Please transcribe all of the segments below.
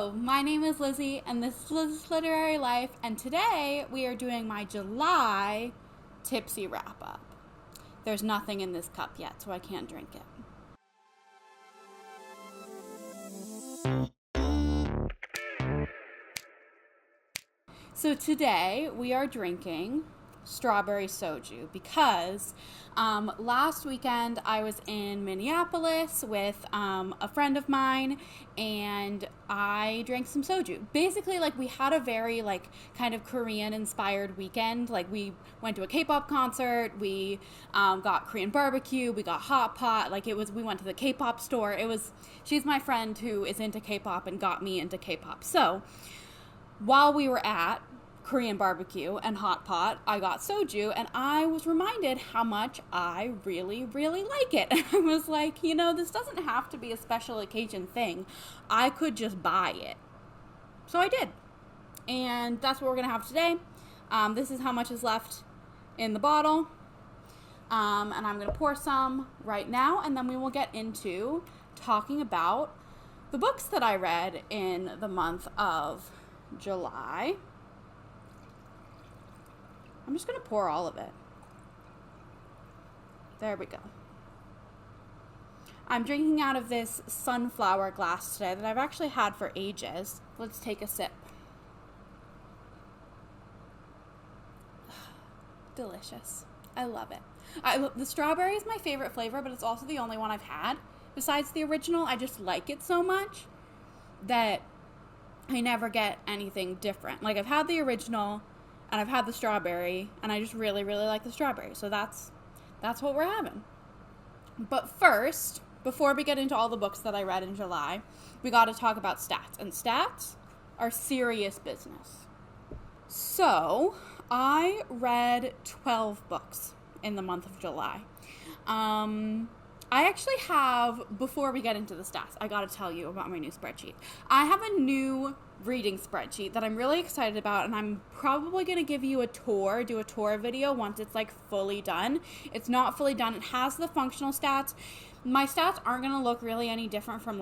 Hello, my name is Lizzie, and this is Lizzie's Literary Life, and today we are doing my July Tipsy wrap up. There's nothing in this cup yet, so I can't drink it. So today we are drinking strawberry soju because last weekend I was in Minneapolis with a friend of mine, and I drank some soju. Basically, we had a very kind of Korean inspired weekend. We went to a K-pop concert, we got Korean barbecue, we got hot pot. We went to the K-pop store. She's my friend who is into K-pop and got me into K-pop. So while we were at Korean barbecue and hot pot, I got soju, and I was reminded how much I really, really like it. And I was like, this doesn't have to be a special occasion thing. I could just buy it. So I did. And that's what we're going to have today. This is how much is left in the bottle. And I'm going to pour some right now, and then we will get into talking about the books that I read in the month of July. I'm just going to pour all of it. There we go. I'm drinking out of this sunflower glass today that I've actually had for ages. Let's take a sip. Delicious. I love it. The strawberry is my favorite flavor, but it's also the only one I've had. Besides the original, I just like it so much that I never get anything different. I've had the original, and I've had the strawberry, and I just really, really like the strawberry. So that's what we're having. But first, before we get into all the books that I read in July, we got to talk about stats. And stats are serious business. So I read 12 books in the month of July. I actually have, before we get into the stats, I got to tell you about my new spreadsheet. I have a new reading spreadsheet that I'm really excited about, and I'm probably going to give you do a tour video once it's fully done. It's not fully done. It has the functional stats. My stats aren't going to look really any different from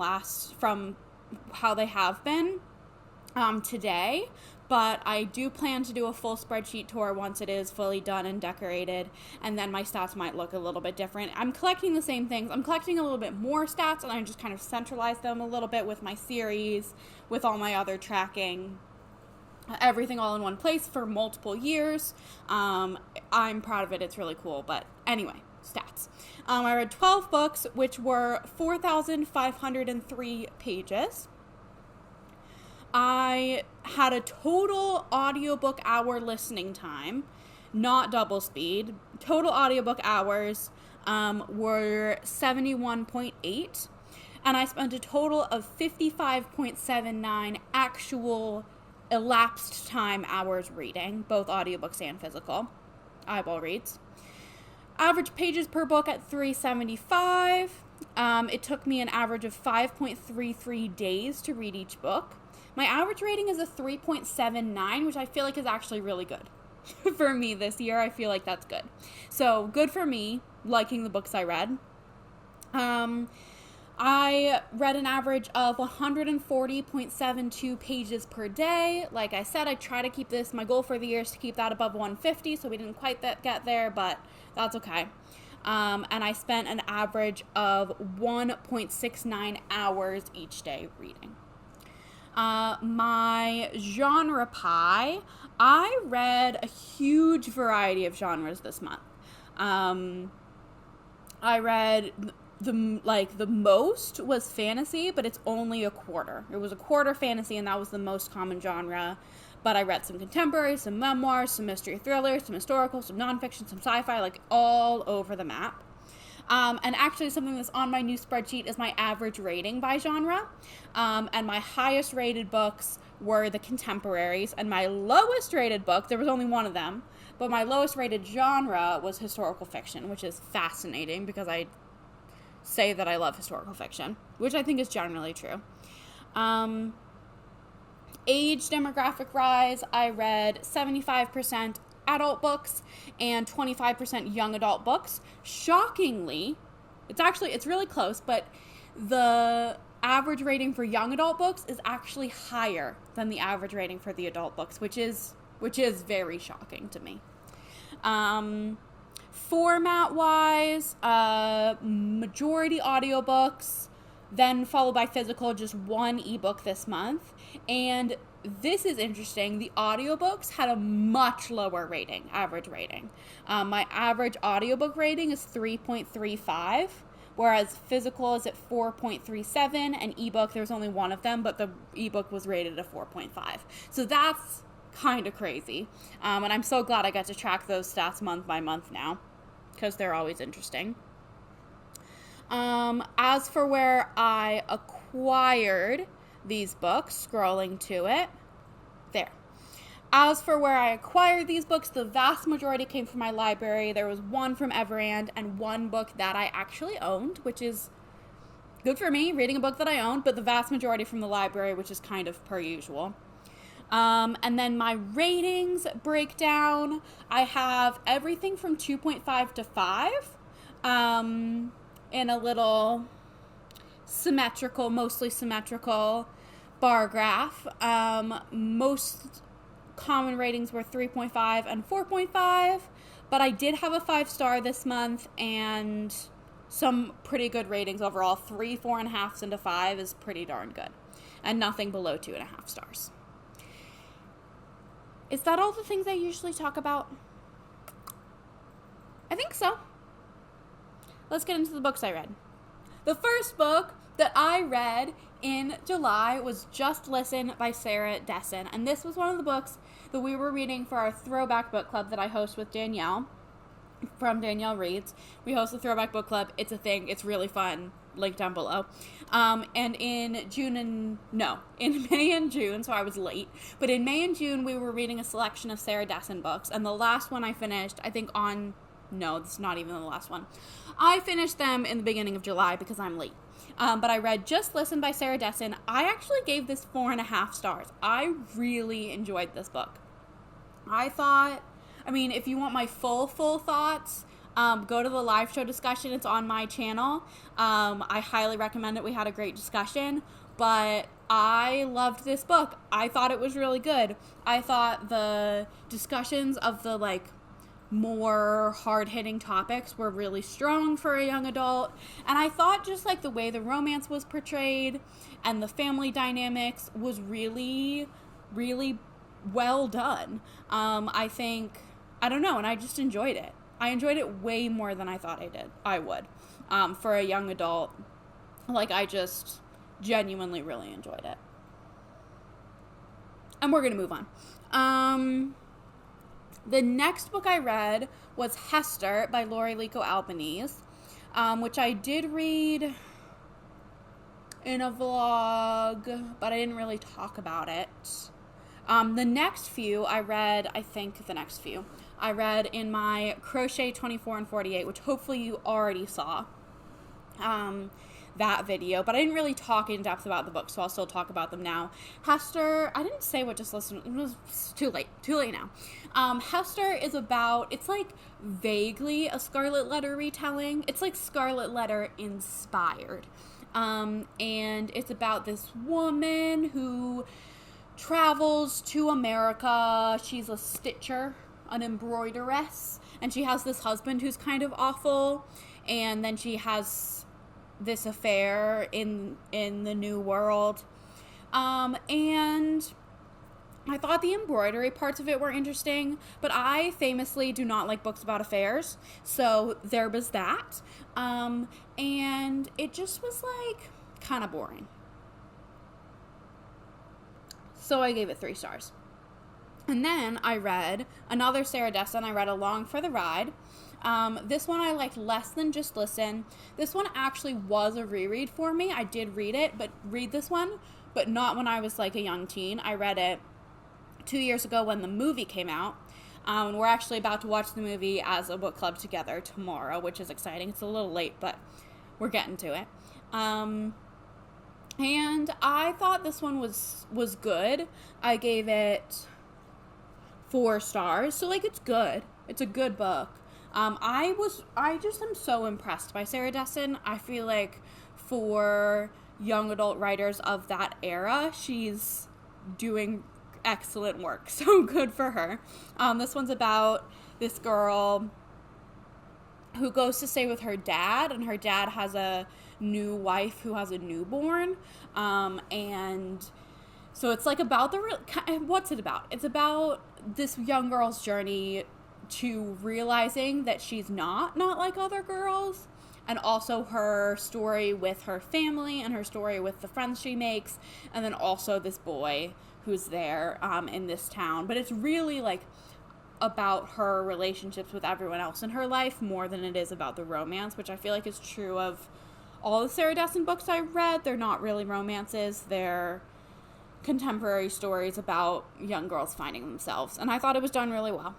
how they have been today, but I do plan to do a full spreadsheet tour once it is fully done and decorated, and then my stats might look a little bit different. I'm collecting the same things. I'm collecting a little bit more stats, and I just kind of centralize them a little bit with my series, with all my other tracking, everything all in one place for multiple years. I'm proud of it. It's really cool. But anyway, stats. I read 12 books, which were 4,503 pages. I had a total audiobook hour listening time, not double speed. Total audiobook hours were 71.8, and I spent a total of 55.79 actual elapsed time hours reading, both audiobooks and physical eyeball reads. Average pages per book at 375. It took me an average of 5.33 days to read each book. My average rating is a 3.79, which I feel like is actually really good. For me this year, I feel like that's good. So, good for me, liking the books I read. I read an average of 140.72 pages per day. Like I said, I try to keep this, my goal for the year is to keep that above 150, so we didn't quite get there, but that's okay. And I spent an average of 1.69 hours each day reading. My genre pie, I read a huge variety of genres this month. I read the most was fantasy, but it's only a quarter. It was a quarter fantasy, and that was the most common genre. But I read some contemporary, some memoirs, some mystery thrillers, some historical, some nonfiction, some sci-fi, all over the map. And actually something that's on my new spreadsheet is my average rating by genre. And my highest rated books were the contemporaries, and my lowest rated book, there was only one of them, but my lowest rated genre was historical fiction, which is fascinating because I say that I love historical fiction, which I think is generally true. Age demographic rise, I read 75% adult books and 25% young adult books. Shockingly, it's really close, but the average rating for young adult books is actually higher than the average rating for the adult books, which is very shocking to me. Format wise, majority audiobooks, then followed by physical, just one ebook this month. And this is interesting. The audiobooks had a much lower rating, average rating. My average audiobook rating is 3.35, whereas physical is at 4.37, and ebook, there's only one of them, but the ebook was rated at 4.5. So that's kind of crazy. And I'm so glad I get to track those stats month by month now, because they're always interesting. As for where I acquired these books, scrolling to it, there. As for where I acquired these books, the vast majority came from my library. There was one from Everand and one book that I actually owned, which is good for me, reading a book that I owned, but the vast majority from the library, which is kind of per usual. And then my ratings breakdown, I have everything from 2.5 to 5 in a little symmetrical, mostly symmetrical bar graph. Most common ratings were 3.5 and 4.5, but I did have a 5-star this month and some pretty good ratings overall. 3 4.5s and a 5 is pretty darn good, and nothing below 2.5 stars. Is that all the things I usually talk about? I think so. Let's get into the books I read. The first book that I read in July was Just Listen by Sarah Dessen. And this was one of the books that we were reading for our Throwback Book Club that I host with Danielle from Danielle Reads. We host the Throwback Book Club. It's a thing. It's really fun. Link down below. And in May and June, so I was late, but in May and June, we were reading a selection of Sarah Dessen books, and the last one I finished, I think this is not even the last one. I finished them in the beginning of July because I'm late. But I read Just Listen by Sarah Dessen. I actually gave this 4.5 stars. I really enjoyed this book. If you want my full thoughts, go to the live show discussion. It's on my channel. I highly recommend it. We had a great discussion, but I loved this book. I thought it was really good. I thought the discussions of the more hard-hitting topics were really strong for a young adult, and I thought just the way the romance was portrayed and the family dynamics was really, really well done. And I just enjoyed it. I enjoyed it way more than I thought I would. For a young adult, I just genuinely really enjoyed it. And we're gonna move on. The next book I read was Hester by Lori Lico Albanese, which I did read in a vlog, but I didn't really talk about it. The next few I read in my Crochet 24 and 48, which hopefully you already saw that video, but I didn't really talk in depth about the book, so I'll still talk about them now. Hester, I didn't say what Just Listen, it was too late now. Hester is it's vaguely a Scarlet Letter retelling. It's Scarlet Letter inspired. And it's about this woman who travels to America. She's a stitcher, an embroideress, and she has this husband who's kind of awful, and then she has this affair in the new world. And I thought the embroidery parts of it were interesting, but I famously do not like books about affairs, so there was that. And it just was kind of boring. So I gave it 3 stars. And then I read another Sarah Dessen. I read Along for the Ride. This one I liked less than Just Listen. This one actually was a reread for me. I did read this one, but not when I was a young teen. I read it 2 years ago when the movie came out. We're actually about to watch the movie as a book club together tomorrow, which is exciting. It's a little late, but we're getting to it. And I thought this one was good. I gave it 4 stars. So it's good. It's a good book. I just am so impressed by Sarah Dessen. I feel for young adult writers of that era, she's doing excellent work. So good for her. This one's about this girl who goes to stay with her dad, and her dad has a new wife who has a newborn. And so it's like about what's it about? It's about this young girl's journey to realizing that she's not like other girls, and also her story with her family and her story with the friends she makes, and then also this boy who's there in this town. But it's really like about her relationships with everyone else in her life more than it is about the romance, which I feel like is true of all the Sarah Dessen books I read. They're not really romances. They're contemporary stories about young girls finding themselves. And I thought it was done really well.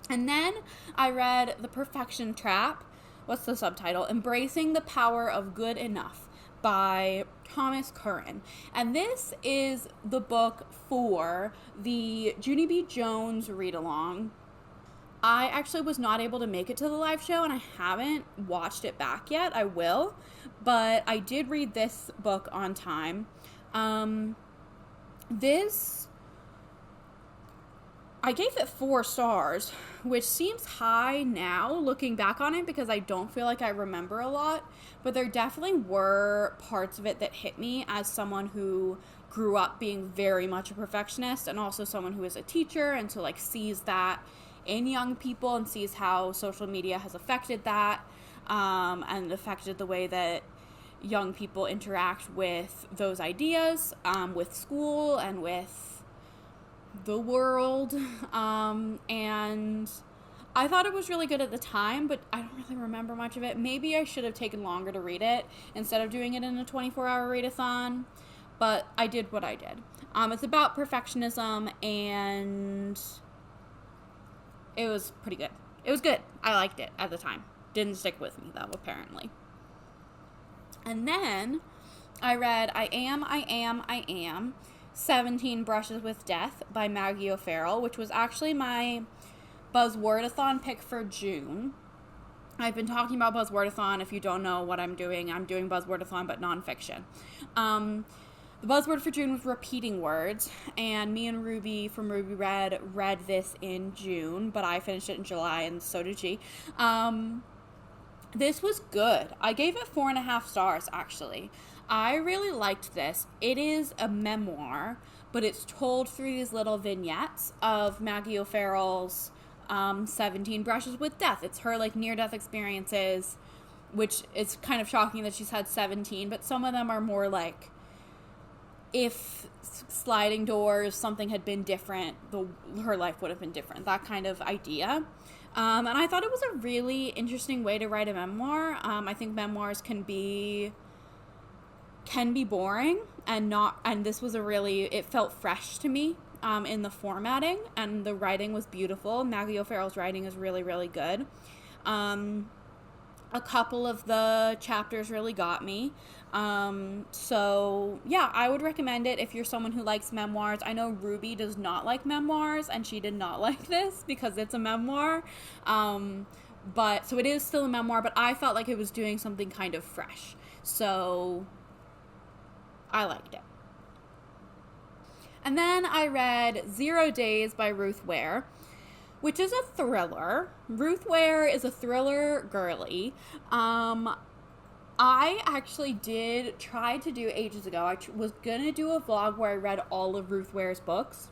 And then I read The Perfection Trap. What's the subtitle? Embracing the Power of Good Enough by Thomas Curran. And this is the book for the Junie B. Jones read-along. I actually was not able to make it to the live show, and I haven't watched it back yet. I will. But I did read this book on time. I gave it 4 stars, which seems high now looking back on it because I don't feel like I remember a lot, but there definitely were parts of it that hit me as someone who grew up being very much a perfectionist, and also someone who is a teacher and so like sees that in young people and sees how social media has affected that, and affected the way that young people interact with those ideas, with school and with the world. And I thought it was really good at the time, but I don't really remember much of it. Maybe I should have taken longer to read it instead of doing it in a 24-hour readathon, but I did what I did. It's about perfectionism, and it was pretty good. It was good. I liked it at the time. Didn't stick with me, though, apparently. And then I read I Am 17 Brushes with Death by Maggie O'Farrell, which was actually my Buzzwordathon pick for June. I've been talking about Buzzwordathon. If you don't know what I'm doing Buzzwordathon, but nonfiction. The buzzword for June was repeating words, and me and Ruby from Ruby read this in June, but I finished it in July, and so did she. This was good. I gave it 4.5 stars, actually. I really liked this. It is a memoir, but it's told through these little vignettes of Maggie O'Farrell's 17 Brushes with Death. It's her like near-death experiences, which is kind of shocking that she's had 17, but some of them are more like, if sliding doors, something had been different, her life would have been different. That kind of idea. And I thought it was a really interesting way to write a memoir. I think memoirs can be boring and this was it felt fresh to me, in the formatting, and the writing was beautiful. Maggie O'Farrell's writing is really, really good. A couple of the chapters really got me. So yeah, I would recommend it if you're someone who likes memoirs. I know Ruby does not like memoirs, and she did not like this because it's a memoir. But so it is still a memoir, but I felt like it was doing something kind of fresh. So I liked it. And then I read 0 Days by Ruth Ware, which is a thriller. Ruth Ware is a thriller girly. I actually did try to do ages ago. I was going to do a vlog where I read all of Ruth Ware's books,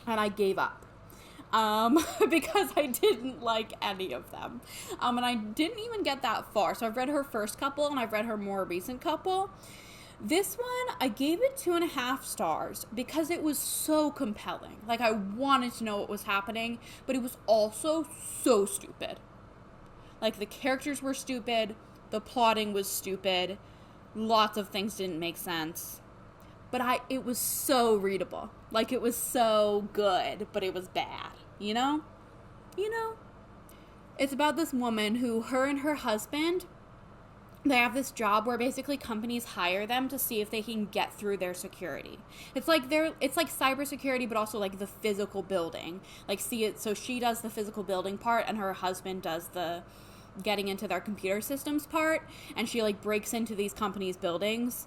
and I gave up. Because I didn't like any of them. And I didn't even get that far. So I've read her first couple, and I've read her more recent couple. This one, I gave it 2.5 stars because it was so compelling. Like, I wanted to know what was happening, but it was also so stupid. Like, the characters were stupid, the plotting was stupid, lots of things didn't make sense, but it was so readable. Like, it was so good, but it was bad, you know? It's about this woman who, her and her husband, they have this job where basically companies hire them to see if they can get through their security. It's like cybersecurity, but also like the physical building. Like, so she does the physical building part, and her husband does the getting into their computer systems part, and she like breaks into these companies' buildings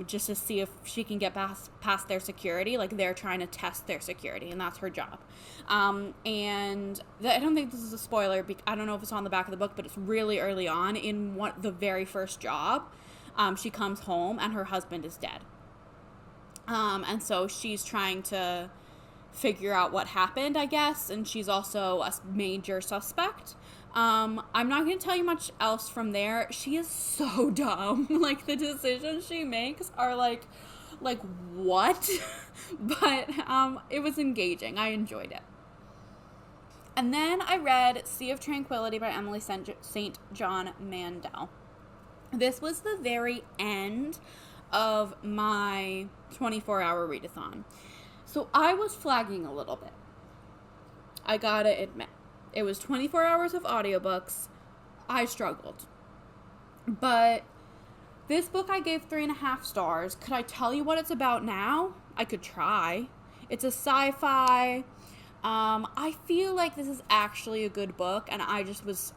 just to see if she can get past their security. Like they're trying to test their security, and that's her job. And I don't think this is a spoiler. I don't know if it's on the back of the book, but it's really early on in the very first job. She comes home and her husband is dead. And so she's trying to figure out what happened, I guess, and she's also a major suspect. I'm not going to tell you much else from there. She is so dumb. Like, the decisions she makes are like, what? But, it was engaging. I enjoyed it. And then I read Sea of Tranquility by Emily St. John Mandel. This was the very end of my 24-hour readathon. So I was flagging a little bit. I gotta admit. It was 24 hours of audiobooks. I struggled. But this book I gave 3.5 stars. Could I tell you what it's about now? I could try. It's a sci-fi. I feel like this is actually a good book, and I just was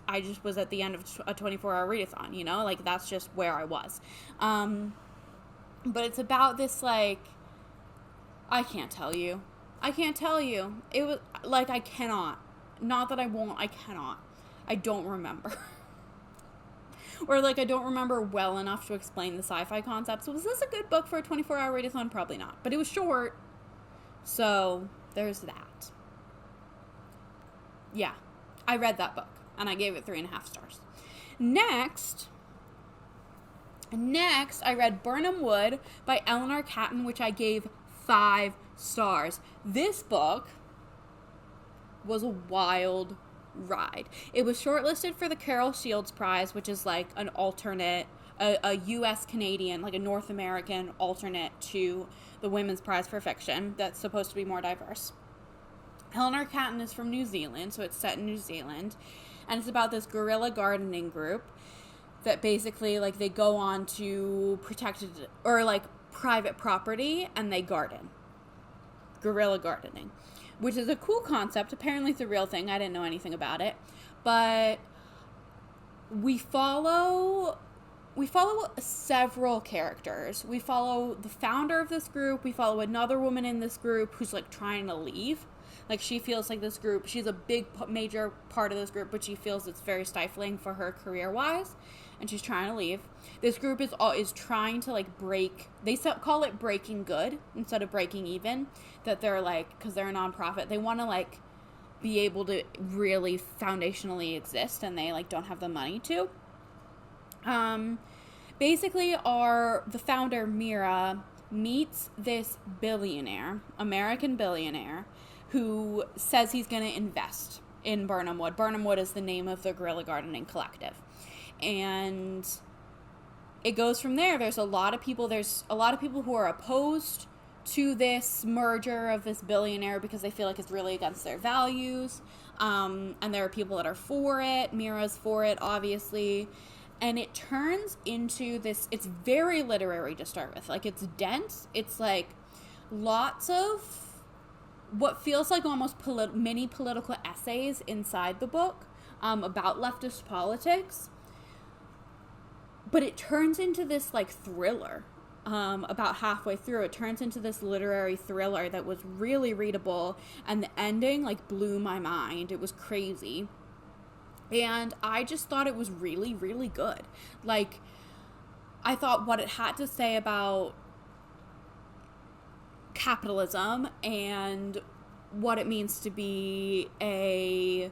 at the end of a 24-hour readathon, you know? Like, that's just where I was. But it's about this, like, I can't tell you. It was, like, I cannot. Not that I won't, I cannot. I don't remember. Or, like, I don't remember well enough to explain the sci-fi concept. So was this a good book for a 24-hour readathon? Probably not. But it was short. So, there's that. Yeah. I read that book. And I gave it 3.5 stars. Next, I read Birnam Wood by Eleanor Catton, which I gave 5 stars. This book was a wild ride. It was shortlisted for the Carol Shields Prize, which is like an alternate, a U.S. Canadian, like a North American alternate to the Women's Prize for Fiction that's supposed to be more diverse. Eleanor Catton is from New Zealand, so it's set in New Zealand, and it's about this guerrilla gardening group that basically, like, they go on to protected, or, like, private property, and they garden. Guerrilla gardening. Which is a cool concept. Apparently it's a real thing. I didn't know anything about it. But we follow several characters. We follow the founder of this group. We follow another woman in this group who's, like, trying to leave. Like, she feels like this group, she's a big, major part of this group, but she feels it's very stifling for her career-wise, and she's trying to leave. This group is trying to, like, break, they call it breaking good instead of breaking even, that they're, like, because they're a nonprofit, they want to, like, be able to really foundationally exist, and they, like, don't have the money to. Basically, the founder, Mira, meets this billionaire, American billionaire, who says he's going to invest in Birnam Wood. Birnam Wood is the name of the guerrilla gardening collective. And it goes from there. There's a lot of people who are opposed to this merger of this billionaire because they feel like it's really against their values. And there are people that are for it. Mira's for it, obviously. And it turns into this, it's very literary to start with. Like, it's dense. It's like lots of what feels like almost mini political essays inside the book about leftist politics. But it turns into this, like, thriller. About halfway through, it turns into this literary thriller that was really readable. And the ending, like, blew my mind. It was crazy. And I just thought it was really, really good. Like, I thought what it had to say about capitalism and what it means to be a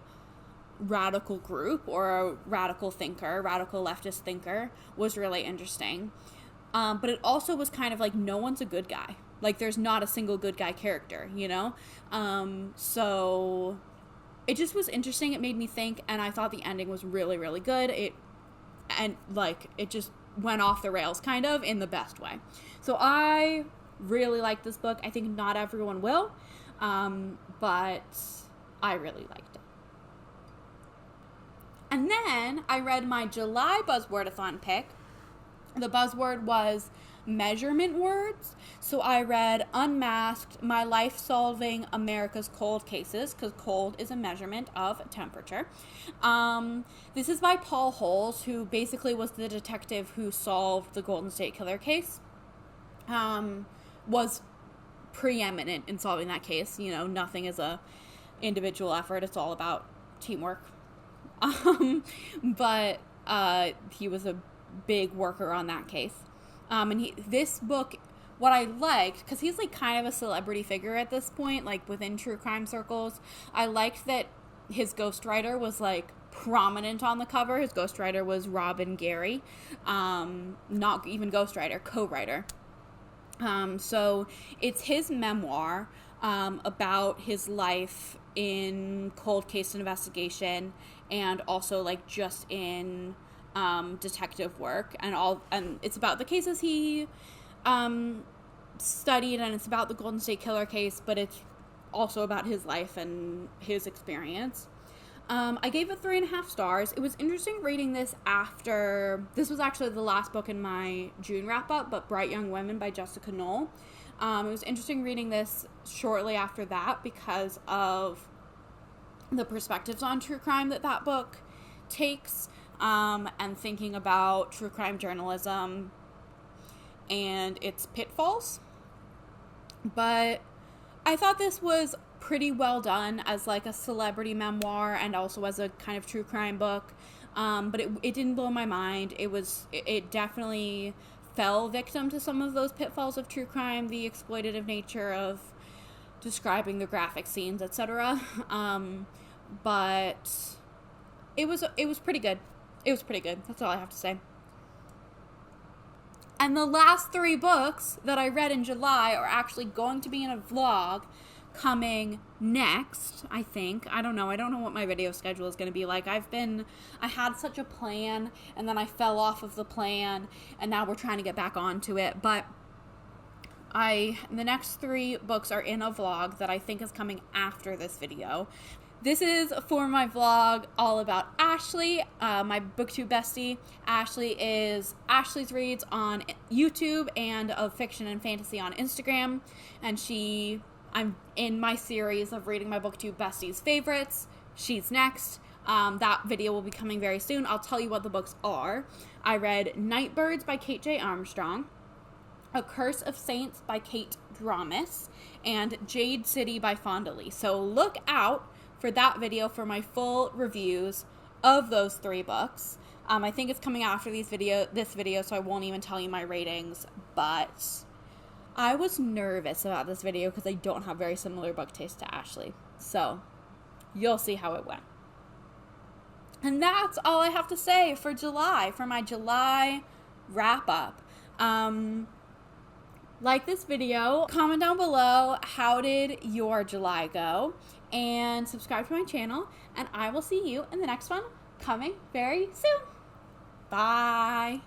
radical group or a radical thinker, radical leftist thinker, was really interesting. But it also was kind of like, no one's a good guy. Like, there's not a single good guy character, you know? So it just was interesting. It made me think, and I thought the ending was really, really good. It just went off the rails, kind of, in the best way. So I really like this book. I think not everyone will, but I really liked it. And then I read my July Buzzwordathon pick. The buzzword was measurement words. So I read Unmasked, My Life Solving America's Cold Cases, because cold is a measurement of temperature. This is by Paul Holes, who basically was the detective who solved the Golden State Killer case. Was preeminent in solving that case. You know, nothing is a individual effort. It's all about teamwork. But he was a big worker on that case. And this book, what I liked, because he's like kind of a celebrity figure at this point, like within true crime circles, I liked that his ghostwriter was like prominent on the cover. His ghostwriter was Robin Gary. Not even ghostwriter, co-writer. So it's his memoir about his life in cold case investigation and also like just in detective work and it's about the cases he studied, and it's about the Golden State Killer case, but it's also about his life and his experience. I gave it 3.5 stars. It was interesting reading this after, this was actually the last book in my June wrap up, but Bright Young Women by Jessica Knoll. It was interesting reading this shortly after that because of the perspectives on true crime that book takes, and thinking about true crime journalism and its pitfalls. But I thought this was pretty well done as like a celebrity memoir and also as a kind of true crime book. But it didn't blow my mind. It definitely fell victim to some of those pitfalls of true crime, the exploitative nature of describing the graphic scenes, etc. But it was pretty good. It was pretty good. That's all I have to say. And the last 3 books that I read in July are actually going to be in a vlog coming next, I think. I don't know what my video schedule is going to be like. I had such a plan, and then I fell off of the plan, and now we're trying to get back onto it. But the next 3 books are in a vlog that I think is coming after this video. This is for my vlog all about Ashley, my booktube bestie. Ashley's Reads on YouTube and of fiction and fantasy on Instagram. And I'm in my series of reading my booktube besties favorites. She's next. That video will be coming very soon. I'll tell you what the books are. I read Nightbirds by Kate J. Armstrong, A Curse of Saints by Kate Dramas, and Jade City by Fonda Lee. So look out for that video for my full reviews of those 3 books. I think it's coming after this video, so I won't even tell you my ratings, but I was nervous about this video because I don't have very similar book taste to Ashley. So you'll see how it went. And that's all I have to say for July, for my July wrap up. Like this video, comment down below, how did your July go? And subscribe to my channel, and I will see you in the next one coming very soon. Bye.